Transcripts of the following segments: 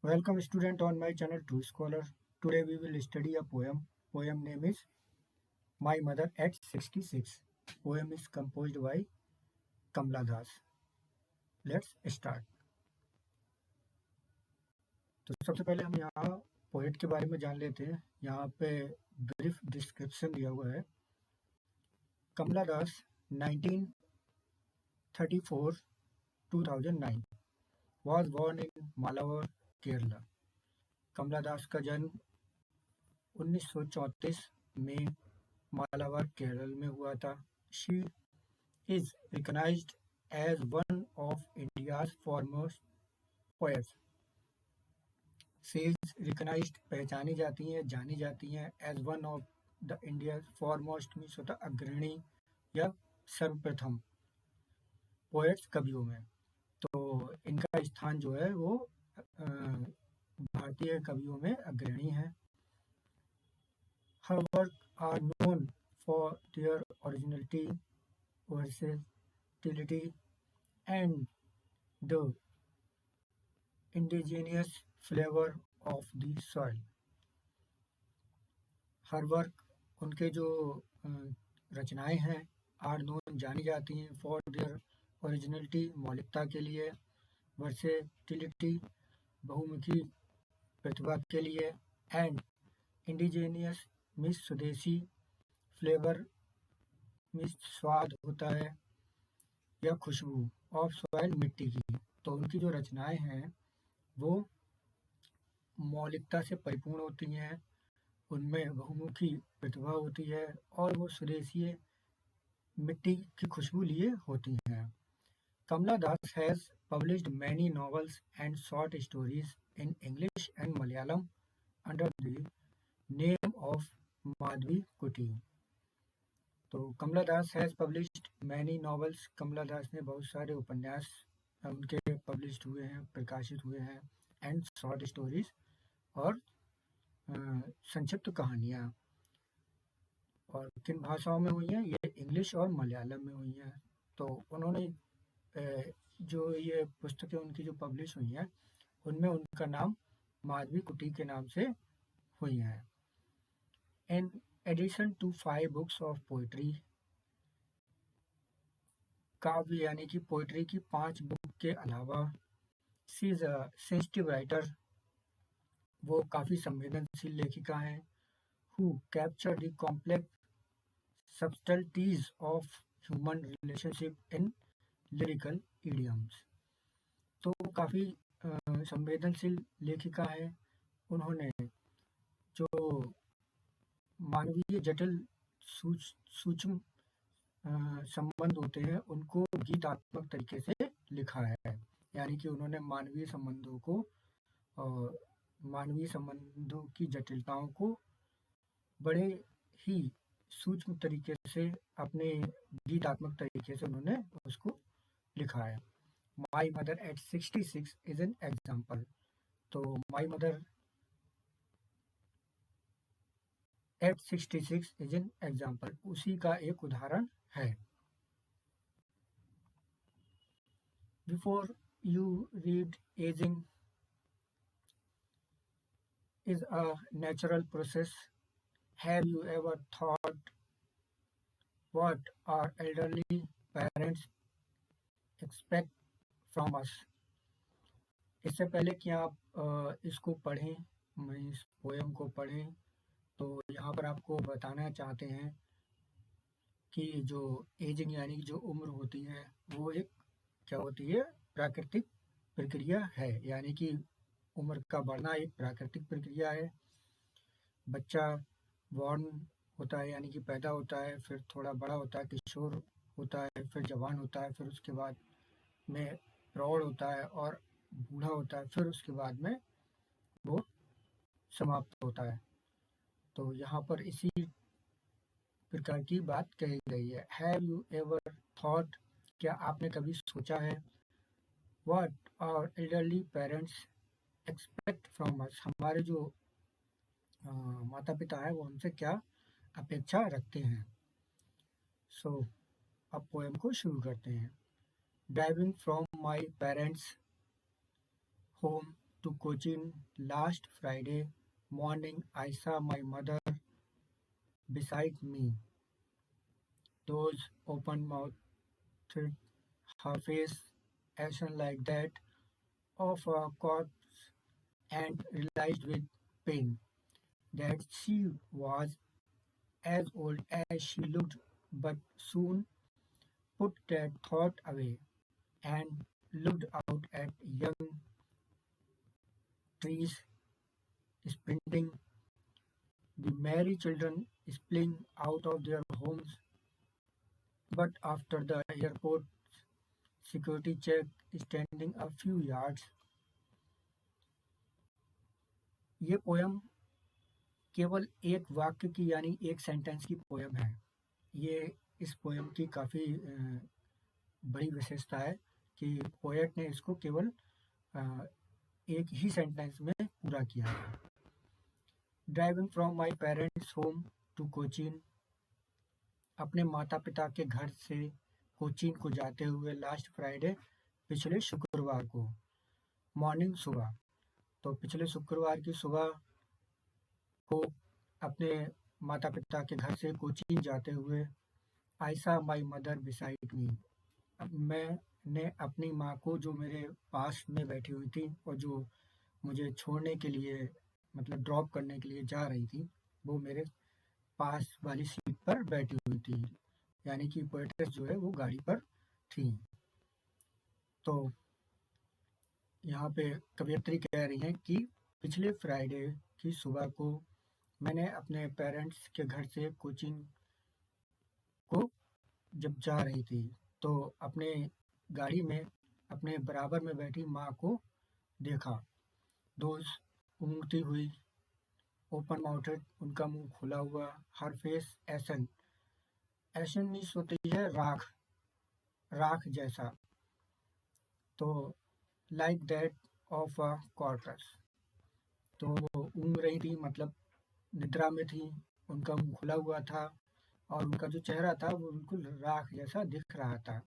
Welcome student on my channel True Scholar. Today we will study a poem. Poem name is My Mother at 66. Poem is composed by Kamla Das. Let's start. तो सबसे पहले हम यहाँ poet के बारे में जान लेते हैं. यहाँ पे ब्रीफ डिस्क्रिप्शन दिया हुआ है. कमला दास 1934-2009 was born in Malabar, Kerala. कमला दास का जन्म 1934 में मालाबार केरल में हुआ था. She is recognised as one of India's foremost poets. She is recognised पहचानी जाती हैं, जानी जाती हैं as one of the India foremost means होता अग्रणी या सर्वप्रथम पोएट्स कवियों में. तो इनका स्थान जो है वो भारतीय कवियों में अग्रणी है. Her work are known for their originality, versatility, and the indigenous flavor of the soil. Her work, उनके जो रचनाएं हैं, आर नोन जानी जाती हैं फॉर देयर ओरिजिनलिटी मौलिकता के लिए, वर्सेटिलिटी बहुमुखी प्रतिभा के लिए, एंड इंडिजेनियस मिस स्वदेशी, फ्लेवर मिस स्वाद होता है या खुशबू, ऑफ सॉइल मिट्टी की. तो उनकी जो रचनाएं हैं वो मौलिकता से परिपूर्ण होती हैं, उनमें बहुमुखी प्रतिभा होती है और वो स्वदेशी मिट्टी की खुशबू लिए होती हैं. कमला दास has published many novels and short stories in English and Malayalam under the name of Madhavi कुटी. तो कमला दास हैज़ पब्लिश्ड मैनी नॉवेल्स. कमला दास ने बहुत सारे उपन्यास उनके पब्लिश्ड हुए हैं, प्रकाशित हुए हैं. एंड शॉर्ट स्टोरीज और संक्षिप्त कहानियाँ. और किन भाषाओं में हुई हैं? ये इंग्लिश और मलयालम में हुई हैं. तो उन्होंने जो ये पुस्तकें उनकी जो पब्लिश हुई हैं उनमें उनका नाम माधवी कुटी के नाम से हुई हैं. In addition to 5 books of poetry, काव्य यानी कि पोइट्री की 5 बुक के अलावा, she is a sensitive writer. वो काफ़ी संवेदनशील लेखिका हैं. Who capture the complex subtleties of human relationship in lyrical idioms. तो काफ़ी संवेदनशील लेखिका है. उन्होंने जो मानवीय जटिल सूक्ष्म संबंध होते हैं उनको गीतात्मक तरीके से लिखा है. यानी कि उन्होंने मानवीय संबंधों की जटिलताओं को बड़े ही सूक्ष्म तरीके से अपने गीतात्मक तरीके से उन्होंने उसको लिखा है. My mother at 66 is an example. तो my mother at 66 is an example उसी का एक उदाहरण है. Before you read, aging is a natural process. Have you ever thought what our elderly parents expect from us? इससे पहले कि आप इसको पढ़ें, इस पोएम को पढ़ें, तो यहाँ पर आपको बताना चाहते हैं कि जो एजिंग यानी जो उम्र होती है वो एक क्या होती है? प्राकृतिक प्रक्रिया है. यानी कि उम्र का बढ़ना एक प्राकृतिक प्रक्रिया है. बच्चा बॉर्न होता है यानी कि पैदा होता है, फिर थोड़ा बड़ा होता है, किशोर होता है, फिर जवान होता है, फिर उसके बाद में प्रौढ़ होता है और बूढ़ा होता है, फिर उसके बाद में वो समाप्त होता है. तो यहाँ पर इसी प्रकार की बात कही गई है. हैव यू एवर थॉट, क्या आपने कभी सोचा है? What our elderly parents expect from us, हमारे जो माता पिता है वो हमसे क्या अपेक्षा रखते हैं. सो अब पोएम को शुरू करते हैं. Driving from my parents home to Cochin last Friday morning. I saw my mother beside me. Those open-mouthed, her face ashen like that of a corpse, and realized with pain that she was as old as she looked, but soon put that thought away and looked out at young trees sprinting, the merry children spilling out of their homes. But after the airport security check, standing a few yards, ये poem केवल एक वाक्य की यानी एक sentence की poem है। ये इस पोयम की काफ़ी बड़ी विशेषता है कि पोएट ने इसको केवल एक ही सेंटेंस में पूरा किया है। Driving from my parents home to Cochin, अपने माता पिता के घर से कोचीन को जाते हुए लास्ट फ्राइडे, पिछले शुक्रवार को, मॉर्निंग सुबह, तो पिछले शुक्रवार की सुबह को अपने माता पिता के घर से कोचीन जाते हुए I saw my mother beside me, मैंने अपनी माँ को जो मेरे पास में बैठी हुई थी और जो मुझे छोड़ने के लिए मतलब ड्रॉप करने के लिए जा रही थी, वो मेरे पास वाली सीट पर बैठी हुई थी, यानी कि पोएट्रेस जो है वो गाड़ी पर थी। तो यहाँ पे कवयित्री कह रही हैं कि पिछले फ्राइडे की सुबह को मैंने अपने पेरेंट्स के घर से कोचीन को जब जा रही थी तो अपने गाड़ी में अपने बराबर में बैठी माँ को देखा। दोज ऊँगती हुई, ओपन माउथेड, उनका मुंह खुला हुआ, हर फेस एसन, एसन मीन्स होती है राख, राख जैसा, तो like that of a corpus, तो वो ऊँग रही थी मतलब निद्रा में थी, उनका मुंह खुला हुआ था और उनका जो चेहरा था वो बिल्कुल राख जैसा दिख रहा था।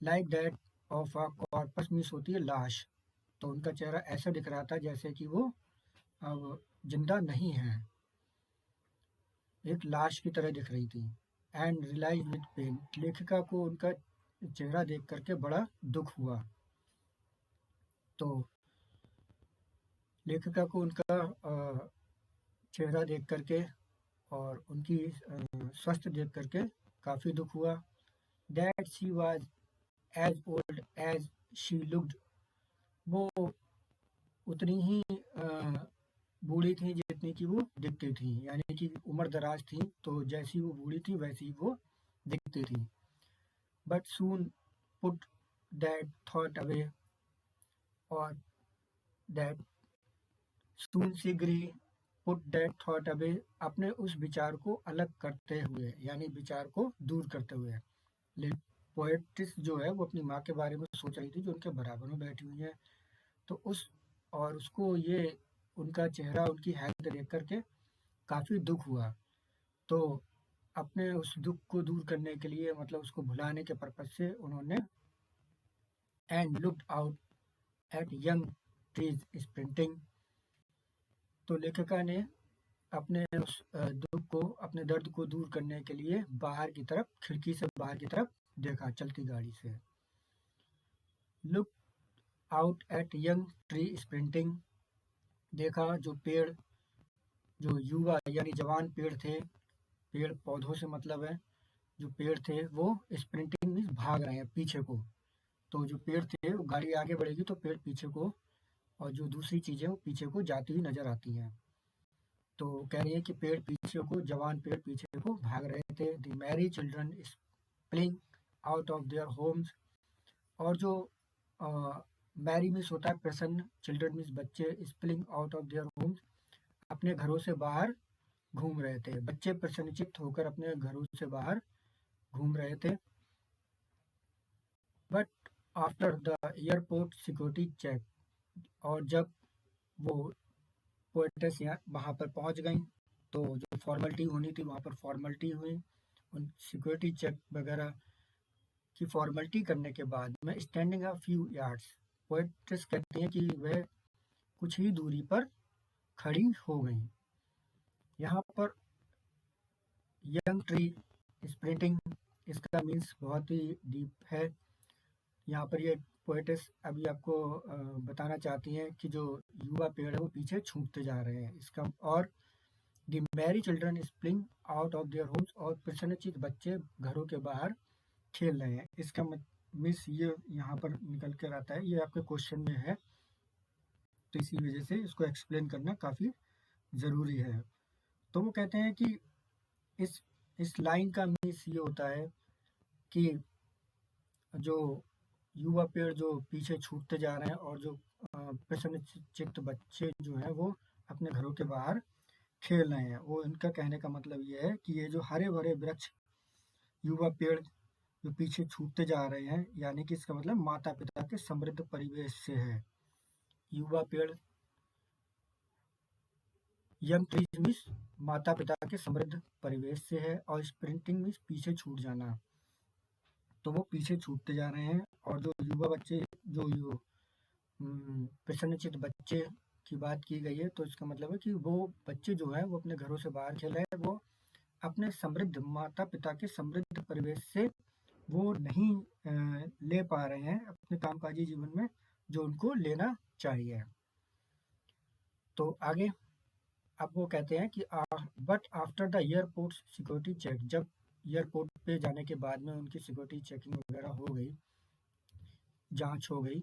Like that of a corpus means होती है लाश, तो उनका चेहरा ऐसा दिख रहा था जैसे कि वो अब जिंदा नहीं है, एक लाश की तरह दिख रही थी। एंड रियलाइज विद पेन, लेखिका को उनका चेहरा देख करके बड़ा दुख हुआ। तो लेखिका को उनका चेहरा देख करके और उनकी स्वास्थ्य देख करके काफ़ी दुख हुआ। That she was as old as she looked, वो उतनी ही बूढ़ी थी जितनी कि वो दिखती थी, यानी कि उम्र दराज थी, तो जैसी वो बूढ़ी थी वैसी वो दिखती थी। But soon put that thought away, और दैट सून शीघ्र ही पुट दैट थॉट अवे, अपने उस विचार को अलग करते हुए, यानी विचार को दूर करते हुए। पोएट्रिस जो है वो अपनी माँ के बारे में सोच रही थी जो उनके बराबर में बैठी हुई है, तो उसको ये उनका चेहरा, उनकी हेल्थ देख करके काफ़ी दुख हुआ। तो अपने उस दुख को दूर करने के लिए, मतलब उसको भुलाने के पर्पज से, उन्होंने and looked out at young trees sprinting, तो लेखिका ने अपने उस दुख को, अपने दर्द को दूर करने के लिए बाहर की तरफ, खिड़की से बाहर की तरफ देखा चलती गाड़ी से। Look out at young tree sprinting, देखा जो पेड़, जो युवा यानी जवान पेड़ थे, पेड़ पौधों से मतलब है, जो पेड़ थे वो स्प्रिंटिंग मीन्स भाग रहे हैं पीछे को, तो जो पेड़ थे वो, गाड़ी आगे बढ़ेगी तो पेड़ पीछे को, और जो दूसरी चीज़ें वो पीछे को जाती हुई नजर आती हैं। तो कह रही है कि पेड़ पीछे को, जवान पेड़ पीछे को भाग रहे थे। The merry children spilling out of their homes, और जो मैरी मीन्स होता है प्रसन्न, चिल्ड्रन मीन्स बच्चे, स्प्लिंग आउट ऑफ देयर होम्स, अपने घरों से बाहर घूम रहे थे, बच्चे प्रसन्नचित्त होकर अपने घरों से बाहर घूम रहे थे। But after the airport security check, और जब वो पोएट्रेस यहाँ वहाँ पर पहुँच गई तो जो फॉर्मेलिटी होनी थी वहाँ पर फॉर्मेलिटी हुई, उन सिक्योरिटी चेक वगैरह की फॉर्मेलिटी करने के बाद में स्टैंडिंग अ फ्यू यार्ड्स, पोएट्रेस कहती हैं कि वह कुछ ही दूरी पर खड़ी हो गईं। यहाँ पर यंग ट्री स्प्रिंटिंग, इसका मीन्स बहुत ही डीप है। यहाँ पर ये पोएटेस अभी आपको बताना चाहती हैं कि जो युवा पेड़ है वो पीछे छूटते जा रहे हैं। इसका और the merry children spring out of their homes, और प्रसन्नचित्त बच्चे घरों के बाहर खेल रहे हैं। इसका मीन्स ये यहाँ पर निकल कर आता है, ये आपके क्वेश्चन में है, तो इसी वजह से इसको एक्सप्लेन करना काफ़ी ज़रूरी है। तो वो कहते हैं कि इस लाइन का मीन्स ये होता है कि जो युवा पेड़ जो पीछे छूटते जा रहे हैं और जो प्रसन्नचित्त बच्चे जो हैं वो अपने घरों के बाहर खेल रहे हैं, वो इनका कहने का मतलब ये है कि ये जो हरे भरे वृक्ष युवा पेड़ जो पीछे छूटते जा रहे हैं, यानी कि इसका मतलब माता पिता के समृद्ध परिवेश से है। युवा पेड़, यंग ट्रीज मीन्स माता पिता के समृद्ध परिवेश से है, और स्प्रिंटिंग मीन्स पीछे छूट जाना, तो वो पीछे छूटते जा रहे हैं। और जो युवा बच्चे जो प्रसन्नचित्त बच्चे की बात की गई है, तो इसका मतलब है कि वो बच्चे जो है वो अपने घरों से बाहर खेल रहे हैं, वो अपने समृद्ध माता पिता के समृद्ध परिवेश से वो नहीं ले पा रहे हैं अपने कामकाजी जीवन में जो उनको लेना चाहिए। तो आगे अब वो कहते हैं कि but after the airport security check, जब एयरपोर्ट पे जाने के बाद में उनकी सिक्योरिटी चेकिंग वगैरह हो गई, जांच हो गई,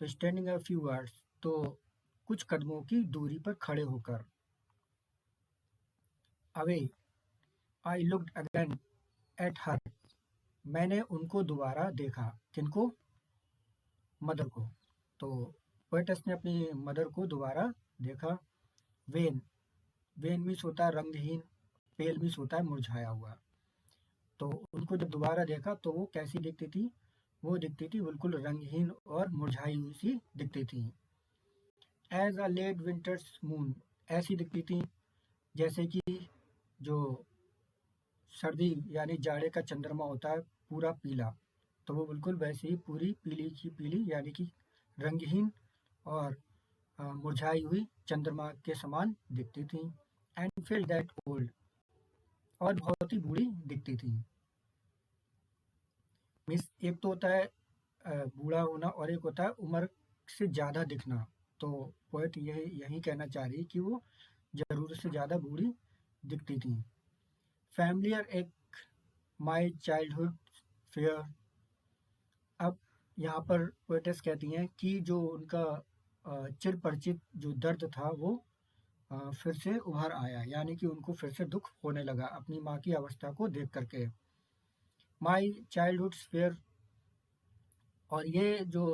तो स्टैंडिंग अ फ्यू आवर्स, तो कुछ कदमों की दूरी पर खड़े होकर, away I looked again at her, मैंने उनको दोबारा देखा। किनको? मदर को। तो पोएटस ने अपनी मदर को दोबारा देखा। वेन, वेन मीन्स होता है रंगहीन, पेल मीन्स होता है मुरझाया हुआ। तो उनको जब दोबारा देखा तो वो कैसी दिखती थी? वो दिखती थी बिल्कुल रंगहीन और मुरझाई हुई सी दिखती थी। As a late winter's moon, ऐसी दिखती थी जैसे कि जो सर्दी यानी जाड़े का चंद्रमा होता है पूरा पीला, तो वो बिल्कुल वैसे ही पूरी पीली की पीली यानी कि रंगहीन और मुरझाई हुई चंद्रमा के समान दिखती थी। एंड फील दैट ओल्ड, और बहुत ही बूढ़ी दिखती थी। मीन्स एक तो होता है बूढ़ा होना और एक होता है उम्र से ज़्यादा दिखना। तो पोएट यही कहना चाह रही कि वो ज़रूरत से ज़्यादा बूढ़ी दिखती थी। फैमिलियर एक माई चाइल्डहुड फेयर, अब यहाँ पर पोएटेस कहती हैं कि जो उनका चिर परिचित जो दर्द था वो फिर से उभर आया, यानी कि उनको फिर से दुख होने लगा अपनी माँ की अवस्था को देख करके। माई चाइल्डहुड फेयर, और ये जो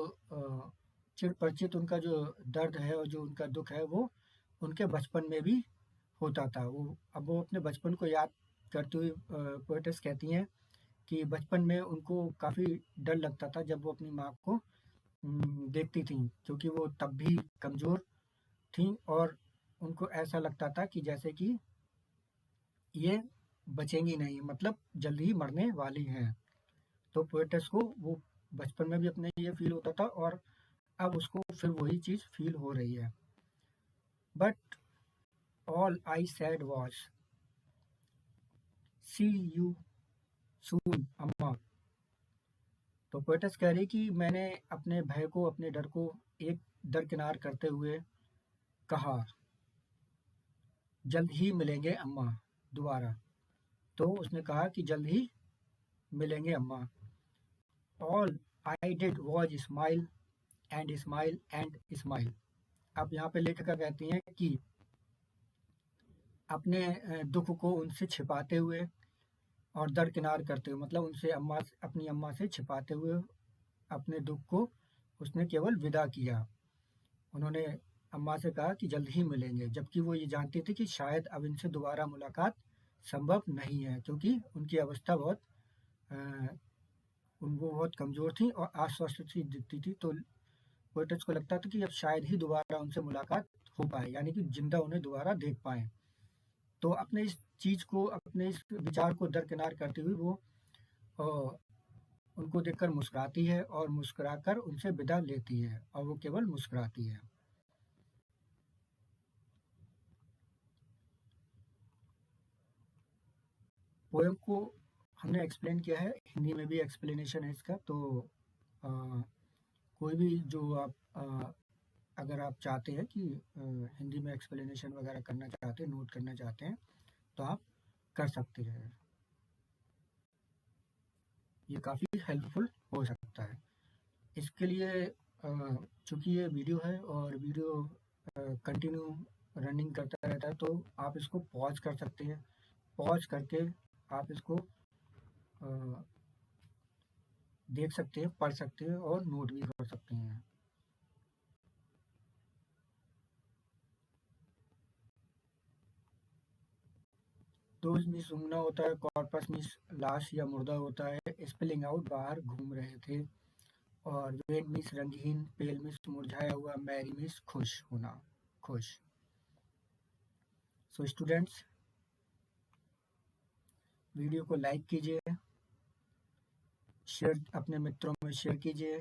चिर परिचित उनका जो दर्द है और जो उनका दुख है वो उनके बचपन में भी होता था। अब वो अपने बचपन को याद करते हुए पोएटेस कहती हैं कि बचपन में उनको काफ़ी डर लगता था जब वो अपनी माँ को देखती थी, क्योंकि वो तब भी कमज़ोर थी और उनको ऐसा लगता था कि जैसे कि ये बचेंगी नहीं, मतलब जल्द ही मरने वाली हैं। तो पोएटस को वो बचपन में भी अपने ये फील होता था और अब उसको फिर वही चीज़ फील हो रही है। But all I said was see you soon अम्मा, तो पोएटस कह रही कि मैंने अपने भय को अपने डर को एक दरकिनार करते हुए कहा, जल्द ही मिलेंगे अम्मा दोबारा। तो उसने कहा कि जल्द ही मिलेंगे अम्मा। All I did was smile and smile and smile. अब यहाँ पे लेखिका कहती हैं कि अपने दुख को उनसे छिपाते हुए और दरकिनार करते हुए, मतलब उनसे अपनी अम्मा से छिपाते हुए अपने दुख को उसने केवल विदा किया। उन्होंने अम्मा से कहा कि जल्द ही मिलेंगे, जबकि वो ये जानती थी कि शायद अब इनसे दोबारा मुलाकात संभव नहीं है, क्योंकि उनकी अवस्था वो बहुत कमज़ोर थी और अस्वस्थ सी दिखती थी। तो पोएटस को लगता था कि अब शायद ही दोबारा उनसे मुलाकात हो पाए, यानी कि जिंदा उन्हें दोबारा देख पाए। तो अपने इस चीज़ को, अपने इस विचार को दरकिनार करते हुए वो उनको देखकर मुस्कुराती है और मुस्कुराकर उनसे विदा लेती है, और वो केवल मुस्कुराती है। पोएम को हमने एक्सप्लेन किया है, हिंदी में भी एक्सप्लेनेशन है इसका। तो कोई भी जो आप अगर आप चाहते हैं कि हिंदी में एक्सप्लेनेशन वगैरह करना चाहते हैं, नोट करना चाहते हैं, तो आप कर सकते हैं। ये काफ़ी हेल्पफुल हो सकता है। इसके लिए चूँकि ये वीडियो है और वीडियो कंटिन्यू रनिंग करता रहता है, तो आप इसको पॉज़ कर सकते हैं। पॉज़ करके आप इसको देख सकते हैं, पढ़ सकते हैं और नोट भी कर सकते हैं। डोज मीन्स सूंघना होता है, कॉर्पस मीन्स लाश या मुर्दा होता है, स्पेलिंग आउट बाहर घूम रहे थे, और वेन मीन्स रंगहीन, पेल मीन्स मुरझाया हुआ, मैरी मीन्स खुश होना, खुश। सो स्टूडेंट्स, वीडियो को लाइक कीजिए, शेयर अपने मित्रों में शेयर कीजिए,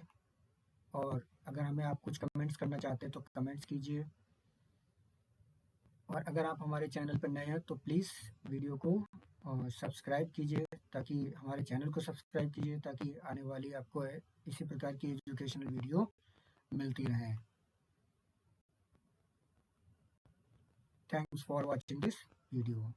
और अगर हमें आप कुछ कमेंट्स करना चाहते हैं तो कमेंट्स कीजिए। और अगर आप हमारे चैनल पर नए हैं तो प्लीज़ वीडियो को सब्सक्राइब कीजिए, ताकि हमारे चैनल को सब्सक्राइब कीजिए, ताकि आने वाली आपको इसी प्रकार की एजुकेशनल वीडियो मिलती रहें। Thanks for watching this video.